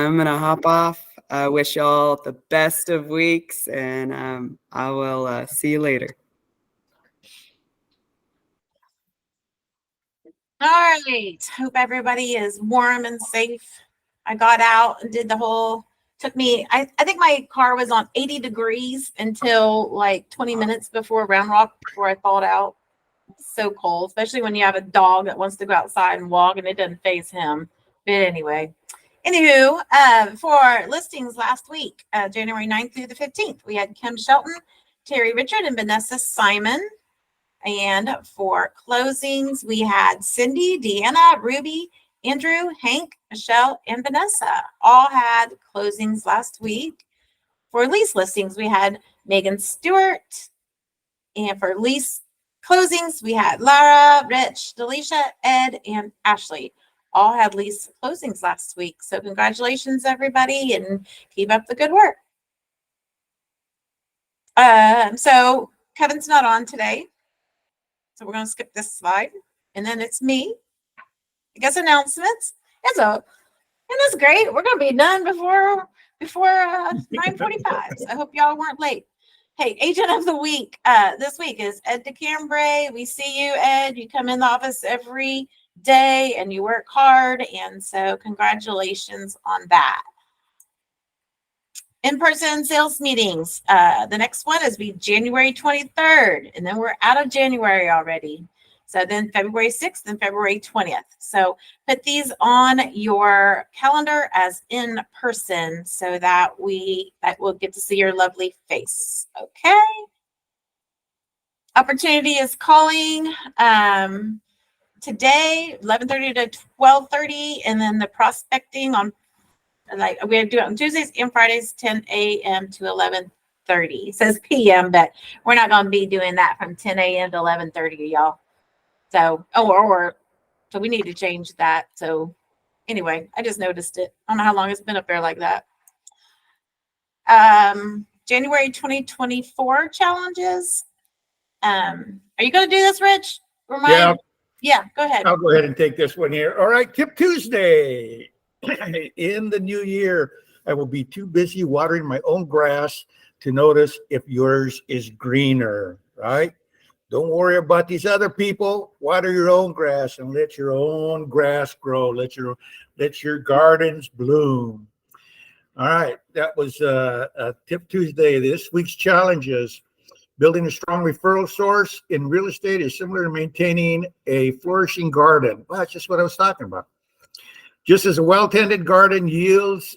I'm gonna hop off. I wish y'all the best of weeks, and I will see you later. All right. Hope everybody is warm and safe. I got out and did the whole, took me, I think my car was on 80 degrees until like 20 minutes before Round Rock before I thawed out. So cold, especially when you have a dog that wants to go outside and walk and it doesn't faze him. But anyway, anywho, for listings last week, January 9th through the 15th, we had Kim Shelton, Terry Richard, and Vanessa Simon. And for closings, we had Cindy, Deanna, Ruby, Andrew, Hank, Michelle, and Vanessa. All had closings last week. For lease listings, we had Megan Stewart. And for lease closings, we had Lara, Rich, Delisha, Ed, and Ashley. All had lease closings last week. So congratulations, everybody, and keep up the good work. So Kevin's not on today. So we're going to skip this slide. And then it's me. I guess announcements. And that's great. We're going to be done before 9:45. So I hope y'all weren't late. Hey, agent of the week this week is Ed DeCambray. We see you, Ed. You come in the office every day and you work hard. And so congratulations on that. In-person sales meetings. The next one is be January 23rd. And then we're out of January already. So then February 6th and February 20th. So put these on your calendar as in person so that we'll get to see your lovely face. Okay. Opportunity is calling today, 11:30 to 12:30, and then the prospecting on we do it on Tuesdays and Fridays, 10 a.m. to 11:30. It says p.m., but we're not going to be doing that from 10 a.m. to 11:30, y'all. So, so we need to change that. So anyway, I just noticed it. I don't know how long it's been up there like that. January 2024 challenges. Are you going to do this, Rich? Yeah, go ahead. I'll go ahead and take this one here. All right, Tip Tuesday. In the new year, I will be too busy watering my own grass to notice if yours is greener, right? Don't worry about these other people. Water your own grass and let your own grass grow. Let your gardens bloom. All right, that was Tip Tuesday. This week's challenge is building a strong referral source in real estate is similar to maintaining a flourishing garden. Well, that's just what I was talking about. Just as a well-tended garden yields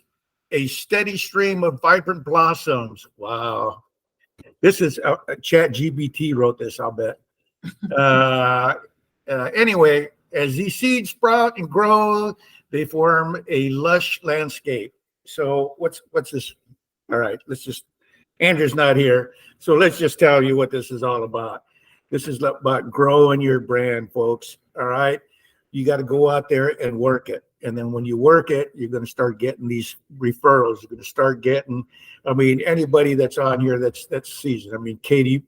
a steady stream of vibrant blossoms. Wow. This is Chat GBT wrote this, I'll bet. Anyway, as these seeds sprout and grow, they form a lush landscape. So what's this? All right, Andrew's not here. So let's just tell you what this is all about. This is about growing your brand, folks. All right. You got to go out there and work it. And then when you work it, you're going to start getting these referrals. You're going to start getting, anybody that's on here that's seasoned. Katie,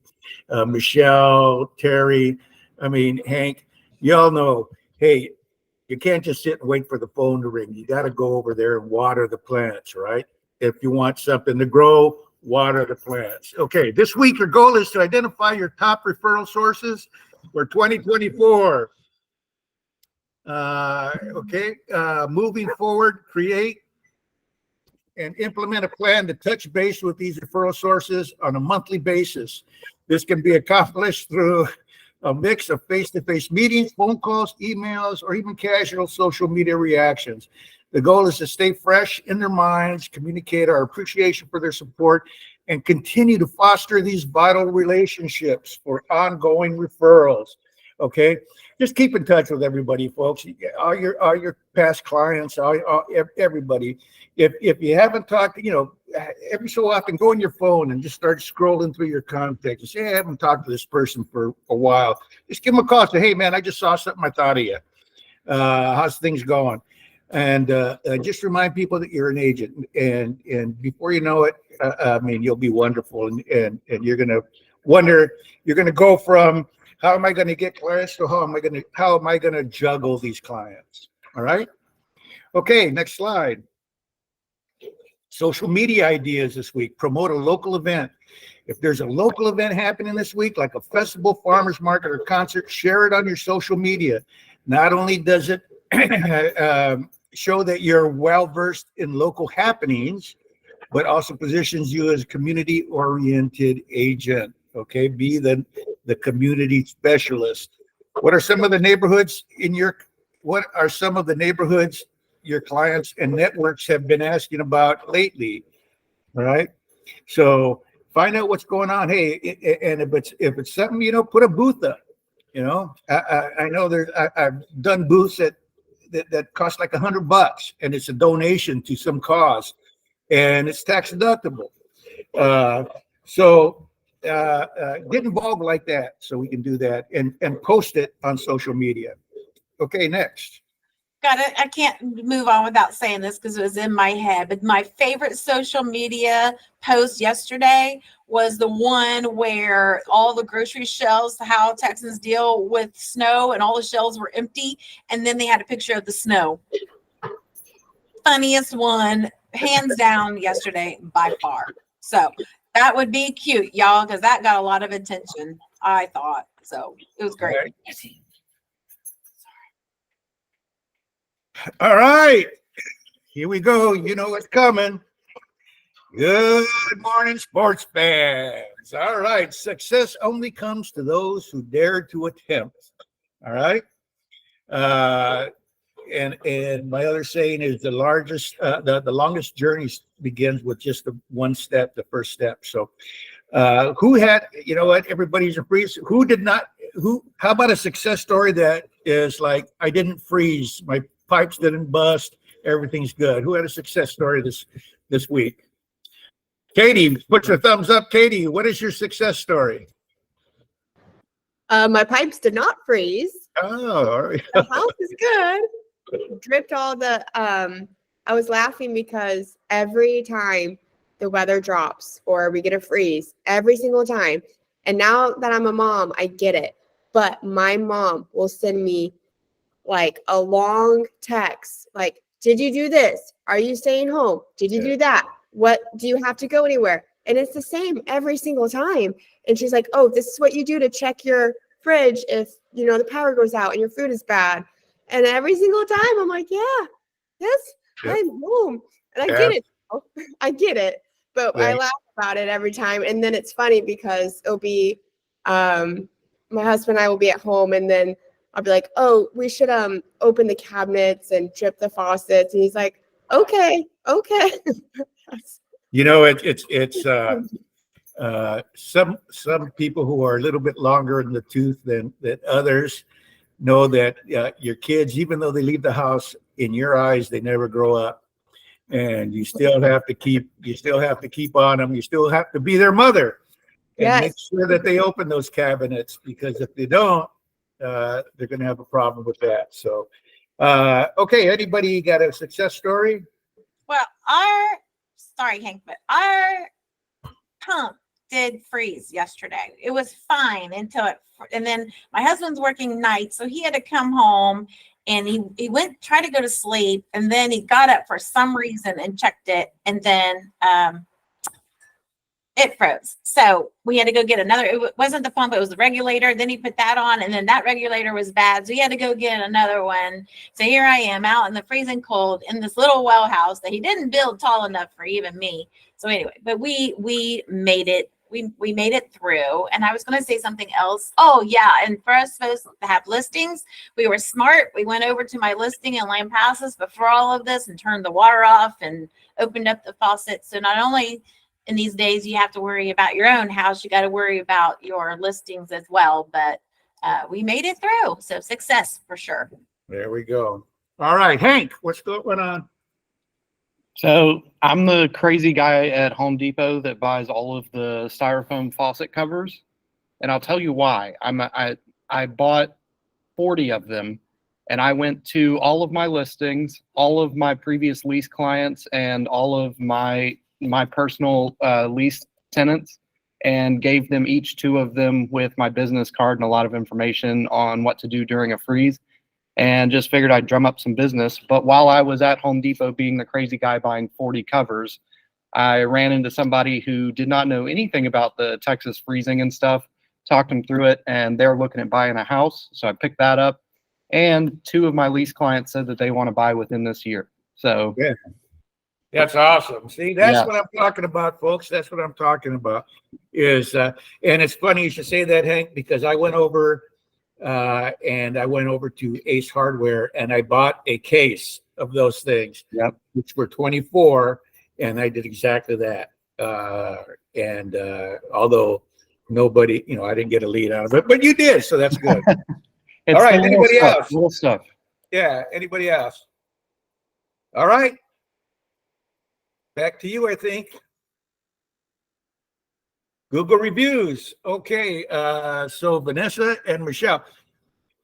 Michelle, Terry, Hank, y'all know, hey, you can't just sit and wait for the phone to ring. You got to go over there and water the plants, right? If you want something to grow, water the plants. Okay, this week your goal is to identify your top referral sources for 2024. Moving forward, create and implement a plan to touch base with these referral sources on a monthly basis. This can be accomplished through a mix of face-to-face meetings, phone calls, emails, or even casual social media reactions. The goal is to stay fresh in their minds, communicate our appreciation for their support, and continue to foster these vital relationships for ongoing referrals. Okay, just keep in touch with everybody, folks. All your past clients, everybody. If you haven't talked, every so often go on your phone and just start scrolling through your contacts and say, hey, I haven't talked to this person for a while. Just give them a call. Say, hey, man, I just saw something. I thought of you. How's things going? And just remind people that you're an agent. And before you know it, you'll be wonderful. And you're going to wonder, you're going to go from, how am I going to get clients to how am I going to juggle these clients? All right. Okay. Next slide. Social media ideas this week. Promote a local event. If there's a local event happening this week, like a festival, farmer's market, or concert, share it on your social media. Not only does it show that you're well-versed in local happenings, but also positions you as a community-oriented agent. Okay, be the community specialist. What are some of the neighborhoods your clients and networks have been asking about lately? All right. So find out what's going on. Hey, and if it's something, put a booth up. I know I've done booths that cost like $100, and it's a donation to some cause, and it's tax deductible. So get involved like that, so we can do that and post it on social media. Okay, next. Got it. I can't move on without saying this because it was in my head. But my favorite social media post yesterday was the one where all the grocery shelves, how Texans deal with snow, and all the shelves were empty. And then they had a picture of the snow. Funniest one, hands down, yesterday by far. So that would be cute, y'all, because that got a lot of attention, I thought. So it was great. All right, here we go. You know what's coming. Good morning, sports fans. All right, success only comes to those who dare to attempt. All right. And my other saying is the longest journey begins with just the one step, the first step. So who had, everybody's a freeze. How about a success story that is like, I didn't freeze, my pipes didn't bust, everything's good? Who had a success story this week? Katie, put your thumbs up. Katie, what is your success story? My pipes did not freeze. Oh, all right. The house is good. Dripped all the I was laughing because every time the weather drops or we get a freeze, every single time. And now that I'm a mom, I get it. But my mom will send me like a long text, like, did you do this? Are you staying home? Did you do that? What, do you have to go anywhere? And it's the same every single time. And she's like, oh, this is what you do to check your fridge if, the power goes out and your food is bad. And every single time I'm like, yes, I'm home. And I get it. I get it. But I laugh about it every time. And then it's funny because it'll be, my husband and I will be at home, and then I'll be like, oh, we should open the cabinets and drip the faucets. And he's like, okay. It's some people who are a little bit longer in the tooth than others know that your kids, even though they leave the house, in your eyes, they never grow up. And you still have to keep on them. You still have to be their mother and make sure that they open those cabinets, because if they don't, they're going to have a problem with that. So, okay, anybody got a success story? Well, sorry, Hank, but our pump did freeze yesterday. It was fine and then my husband's working nights, so he had to come home, and he went try to go to sleep, and then he got up for some reason and checked it, and then it froze. So we had to go get another. It wasn't the pump, it was the regulator. Then he put that on, and then that regulator was bad, so he had to go get another one. So here I am out in the freezing cold in this little well house that he didn't build tall enough for even me. So anyway, but we made it. We made it through. And I was going to say something else. Oh yeah, and for us supposed to have listings, we were smart. We went over to my listing in Lampasas before all of this and turned the water off and opened up the faucet. So not only in these days you have to worry about your own house, you got to worry about your listings as well. But we made it through. So success for sure. There we go. All right, Hank, what's going on? So I'm the crazy guy at Home Depot that buys all of the styrofoam faucet covers, and I'll tell you why. I bought 40 of them, and I went to all of my listings, all of my previous lease clients, and all of my personal lease tenants, and gave them each 2 of them with my business card and a lot of information on what to do during a freeze. And just figured I'd drum up some business. But while I was at Home Depot being the crazy guy buying 40 covers, I ran into somebody who did not know anything about the Texas freezing and stuff, talked them through it, and they're looking at buying a house. So I picked that up. And 2 of my lease clients said that they want to buy within this year. So Yeah. That's awesome. See, that's Yeah. what I'm talking about, folks. That's what I'm talking about. And it's funny you should say that, Hank, because I went over to Ace Hardware and I bought a case of those things, Yep. which were 24, and I did exactly that. Although nobody, I didn't get a lead out of it, but you did, so that's good. It's All right, the anybody else? Little stuff. Yeah, anybody else? All right. Back to you, I think. Google reviews. Okay, so Vanessa and Michelle,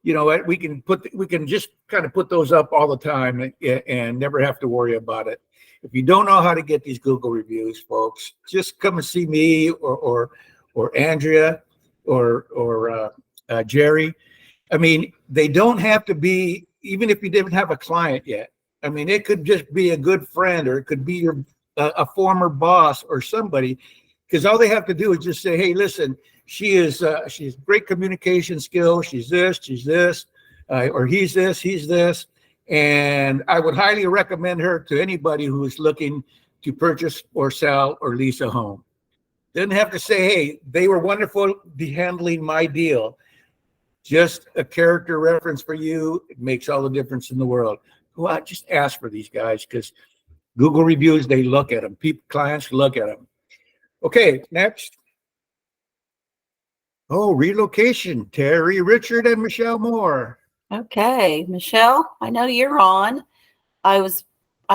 you know what? We can just kind of put those up all the time and never have to worry about it. If you don't know how to get these Google reviews, folks, just come and see me or Andrea or Jerry. I mean, they don't have to be, even if you didn't have a client yet. I mean, it could just be a good friend, or it could be a former boss or somebody, because all they have to do is just say, hey, listen, she's great communication skills. She's this, or he's this. And I would highly recommend her to anybody who is looking to purchase or sell or lease a home. Didn't have to say, hey, they were wonderful handling my deal. Just a character reference for you. It makes all the difference in the world. Well, just ask for these guys, because Google reviews, they look at them. Clients look at them. Okay, next. Oh, relocation. Terry, Richard, and Michelle Moore. Okay, Michelle, I know you're on. I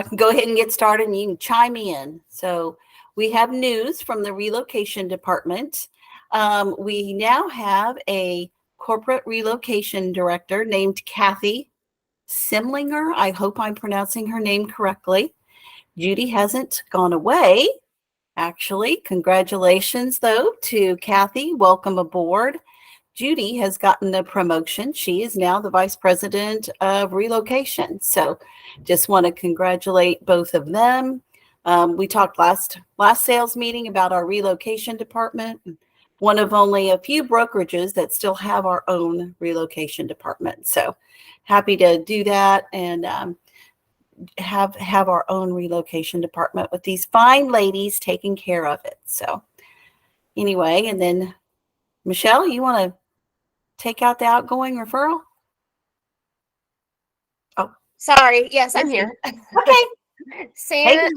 can go ahead and get started and you can chime in. So we have news from the relocation department. We now have a corporate relocation director named Kathy Simlinger. I hope I'm pronouncing her name correctly. Judy hasn't gone away. Actually, congratulations though to Kathy. Welcome aboard. Judy has gotten a promotion. She is now the vice president of relocation. So just want to congratulate both of them. We talked last sales meeting about our relocation department. One of only a few brokerages that still have our own relocation department. So happy to do that and have our own relocation department with these fine ladies taking care of it. So anyway, and then Michelle, you want to take out the outgoing referral? Oh, sorry. Yes, I'm here. Okay. Send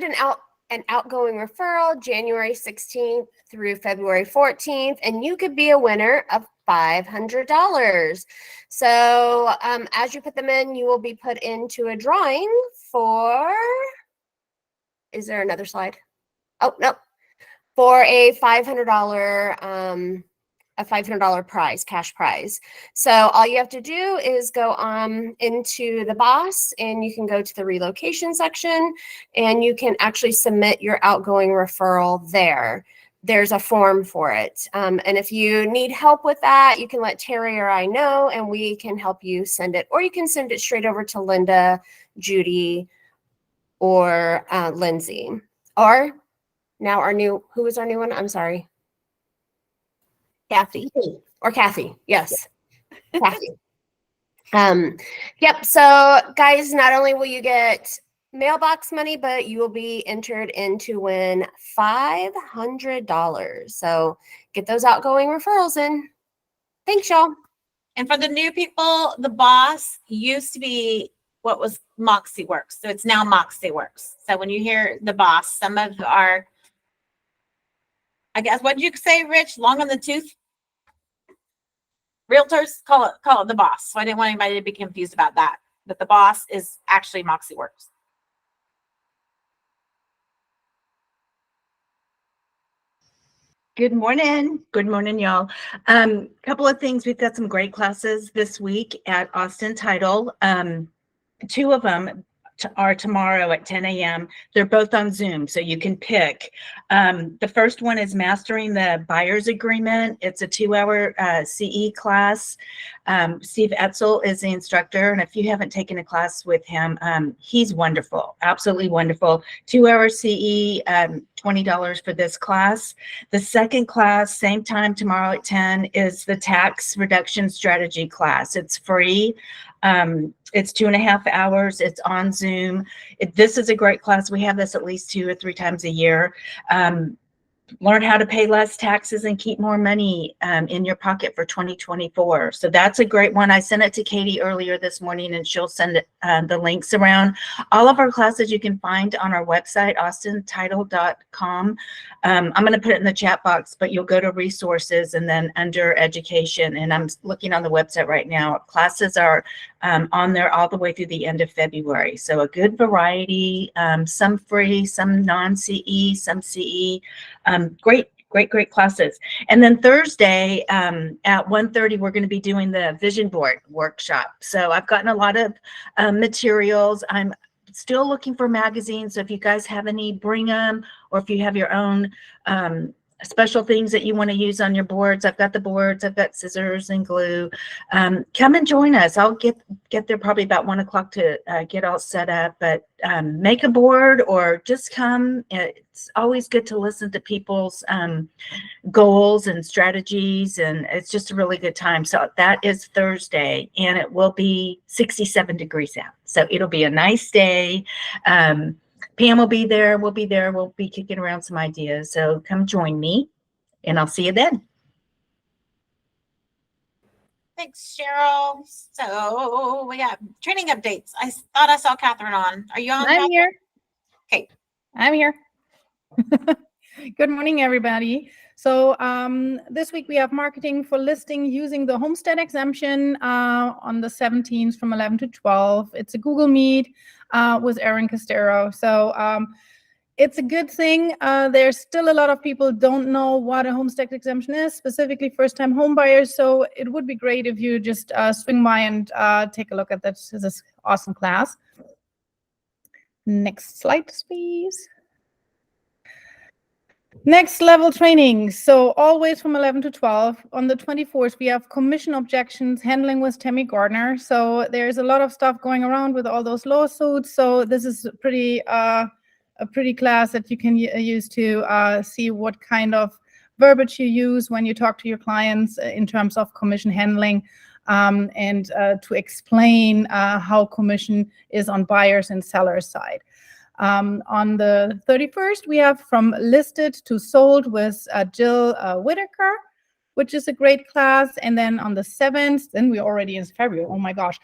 an outgoing referral January 16th through February 14th, and you could be a winner of $500. So as you put them in, you will be put into a drawing for, is there another slide? Oh, no. For a $500 prize, cash prize. So all you have to do is go into the boss, and you can go to the relocation section, and you can actually submit your outgoing referral there. There's a form for it. And if you need help with that, you can let Terry or I know, and we can help you send it. Or you can send it straight over to Linda, Judy, or Lindsay. Or now who is our new one? I'm sorry. Kathy. Or Kathy. Yes. Kathy. Yep. So guys, not only will you get mailbox money, but you will be entered in to win $500. So get those outgoing referrals in. Thanks, y'all. And for the new people, the boss used to be what was Moxie Works. So it's now Moxie Works. So when you hear the boss, some of our, I guess, what did you say, Rich? Long on the tooth? Realtors call it the boss. So I didn't want anybody to be confused about that. But the boss is actually Moxie Works. Good morning. Good morning, y'all. Couple of things. We've got some great classes this week at Austin Title. Two of them, are tomorrow at 10 a.m. They're both on Zoom, so you can pick. The first one is Mastering the Buyer's Agreement. It's a 2-hour CE class. Steve Etzel is the instructor, and if you haven't taken a class with him, he's wonderful, absolutely wonderful. 2-hour CE, $20 for this class. The second class, same time tomorrow at 10, is the Tax Reduction Strategy class. It's free. It's 2.5 hours. It's on Zoom. This is a great class. We have this at least 2 or 3 times a year. Learn how to pay less taxes and keep more money in your pocket for 2024. So that's a great one. I sent it to Katie earlier this morning, and she'll send it, the links around. All of our classes you can find on our website, austentitle.com. I'm going to put it in the chat box, but you'll go to resources and then under education. And I'm looking on the website right now. Classes are on there all the way through the end of February. So a good variety, some free, some non-CE, some CE. Great classes. And then Thursday at 1:30, we're going to be doing the vision board workshop. So I've gotten a lot of materials. I'm still looking for magazines. So if you guys have any, bring them, or if you have your own special things that you want to use on your boards. I've got the boards, I've got scissors and glue. Come and join us. I'll get there probably about 1 o'clock to get all set up, but make a board or just come. It's always good to listen to people's goals and strategies, and it's just a really good time. So that is Thursday, and it will be 67 degrees out. So it'll be a nice day. Pam will be there. We'll be there. We'll be kicking around some ideas. So come join me, and I'll see you then. Thanks, Cheryl. So we got training updates. I thought I saw Catherine on. Are you on? I'm Catherine? here. Okay. I'm here. Good morning, everybody. So this week we have marketing for listing using the homestead exemption on the 17th from 11 to 12. It's a Google Meet with Erin Castero. So it's a good thing. There's still a lot of people don't know what a homestead exemption is, specifically first-time home buyers. So it would be great if you just swing by and take a look at this awesome class. Next slide, please. Next level training. So always from 11 to 12. On the 24th, we have commission objections handling with Tammy Gardner. So there's a lot of stuff going around with all those lawsuits. So this is a pretty class that you can use to see what kind of verbiage you use when you talk to your clients in terms of commission handling, and to explain how commission is on buyers and sellers side. On the 31st, we have From Listed to Sold with Jill Whitaker, which is a great class. And then on the 7th, then we're already in February, oh my gosh,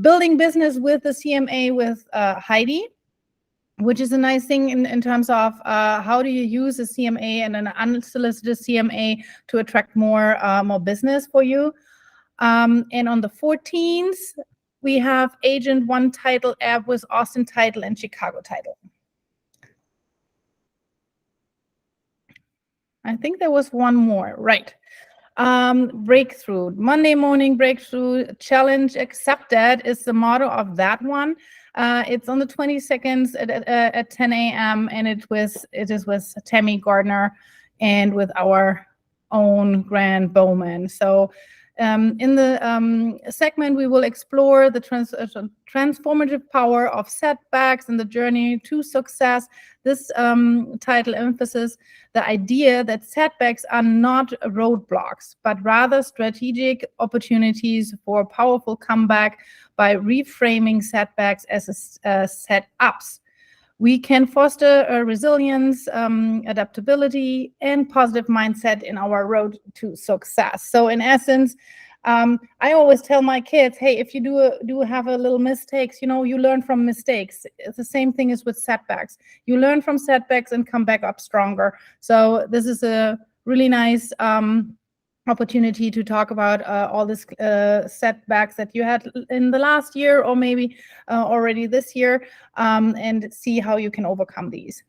Building Business with the CMA with Heidi, which is a nice thing in terms of how do you use a CMA and an unsolicited CMA to attract more business for you. And on the 14th, we have Agent One Title app with Austin Title and Chicago Title. I think there was one more, right? Breakthrough, Monday morning breakthrough challenge accepted is the motto of that one. It's on the 22nd at 10 a.m. and it is with Tammy Gardner and with our own Grant Bowman. So in the segment, we will explore the transformative power of setbacks and the journey to success. This title emphasizes the idea that setbacks are not roadblocks, but rather strategic opportunities for a powerful comeback by reframing setbacks as set-ups. We can foster a resilience, adaptability, and positive mindset in our road to success. So in essence, I always tell my kids, hey, if you do have a little mistakes, you learn from mistakes. It's the same thing as with setbacks. You learn from setbacks and come back up stronger. So this is a really nice opportunity to talk about all this setbacks that you had in the last year or maybe already this year, and see how you can overcome these.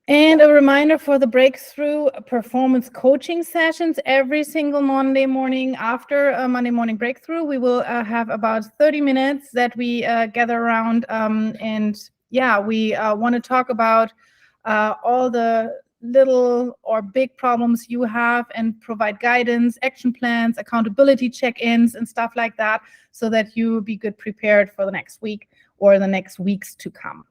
And a reminder for the breakthrough performance coaching sessions every single Monday morning after a Monday morning breakthrough. We will have about 30 minutes that we gather around. And yeah, we want to talk about all the little or big problems you have and provide guidance, action plans, accountability check-ins and stuff like that, so that you be good prepared for the next week or the next weeks to come.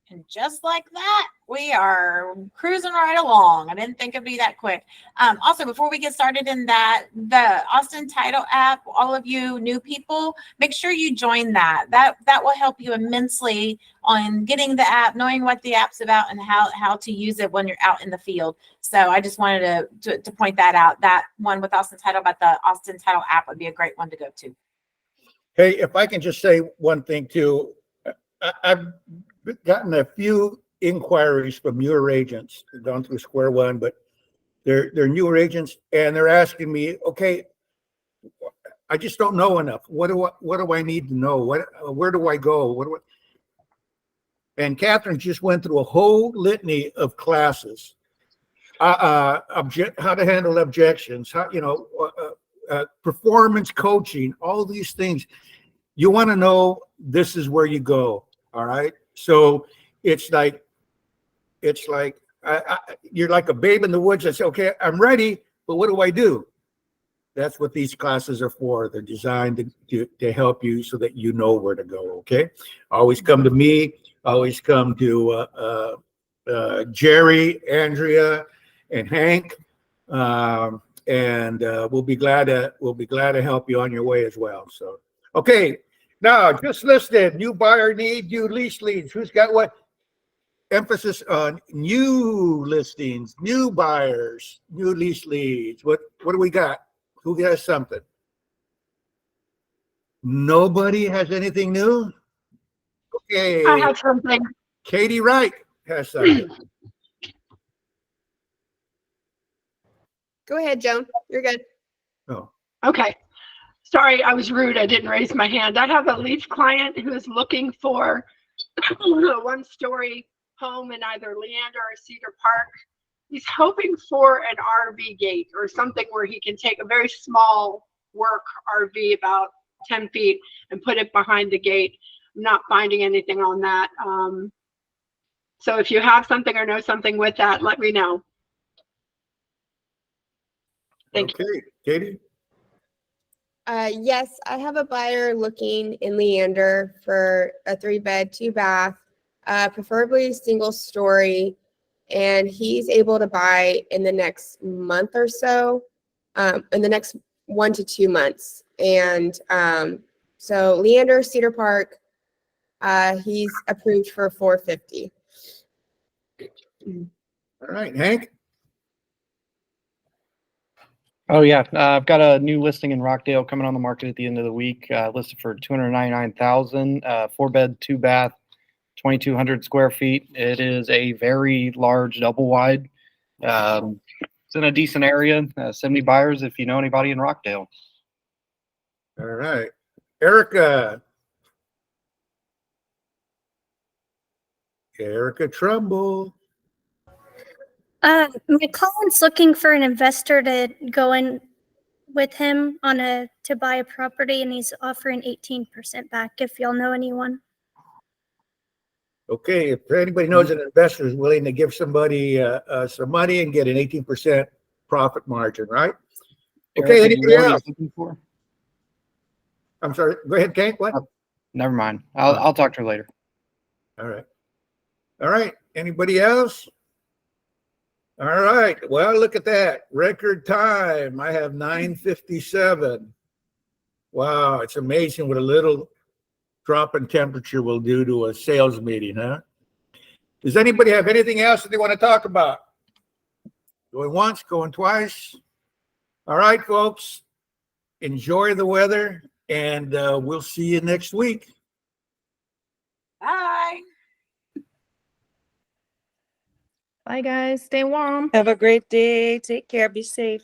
And just like that, we are cruising right along. I didn't think it'd be that quick. Also, before we get started in that, the Austin Title app, all of you new people, make sure you join that. That will help you immensely on getting the app, knowing what the app's about, and how to use it when you're out in the field. So I just wanted to point that out. That one with Austin Title, about the Austin Title app, would be a great one to go to. Hey, if I can just say one thing too, I've gotten a few inquiries from newer agents, gone through square one, but they're newer agents, and they're asking me, okay, I just don't know enough. What do I need to know? Where do I go? And Catherine just went through a whole litany of classes, how to handle objections, performance coaching, all these things. You want to know, this is where you go. All right. So it's like you're like a babe in the woods. I say, okay, I'm ready, but what do I do? That's what these classes are for. They're designed to help you so that you know where to go. Okay. Always come to me. Always come to Jerry, Andrea, and Hank, and we'll be glad to help you on your way as well. So, okay. Now, just listed, new buyer need, new lease leads. Who's got what? Emphasis on new listings, new buyers, new lease leads. What do we got? Who has something? Nobody has anything new? Okay. I have something. Katie Wright has something. Go ahead, Joan. You're good. Oh. Okay. Sorry, I was rude. I didn't raise my hand. I have a lease client who is looking for a one-story home in either Leander or Cedar Park. He's hoping for an RV gate or something where he can take a very small work RV, about 10 feet, and put it behind the gate. I'm not finding anything on that. So if you have something or know something with that, let me know. Thank you. Okay, Katie. Yes, I have a buyer looking in Leander for a 3-bed, 2-bath, preferably single story, and he's able to buy in the next month or so, in the next 1 to 2 months. And so Leander, Cedar Park, he's approved for $450,000. All right, Hank. Oh yeah, I've got a new listing in Rockdale coming on the market at the end of the week. Listed for $299,000. 4-bed, 2-bath, 2,200 square feet. It is a very large double wide. It's in a decent area. 70 buyers if you know anybody in Rockdale. All right, Erica. Erica Trumbull. My client's looking for an investor to go in with him to buy a property, and he's offering 18% back if y'all know anyone. Okay, if anybody knows an investor is willing to give somebody some money and get an 18% profit margin, right? Okay, Erica, do you anybody know what else? he's looking for? I'm sorry, go ahead, Hank. What? Never mind. I'll talk to her later. All right. All right. Anybody else? All right. Well, look at that. Record time. I have 9:57. Wow. It's amazing what a little drop in temperature will do to a sales meeting, huh? Does anybody have anything else that they want to talk about? Going once, going twice. All right, folks. Enjoy the weather, and we'll see you next week. Bye. Bye, guys. Stay warm. Have a great day. Take care. Be safe.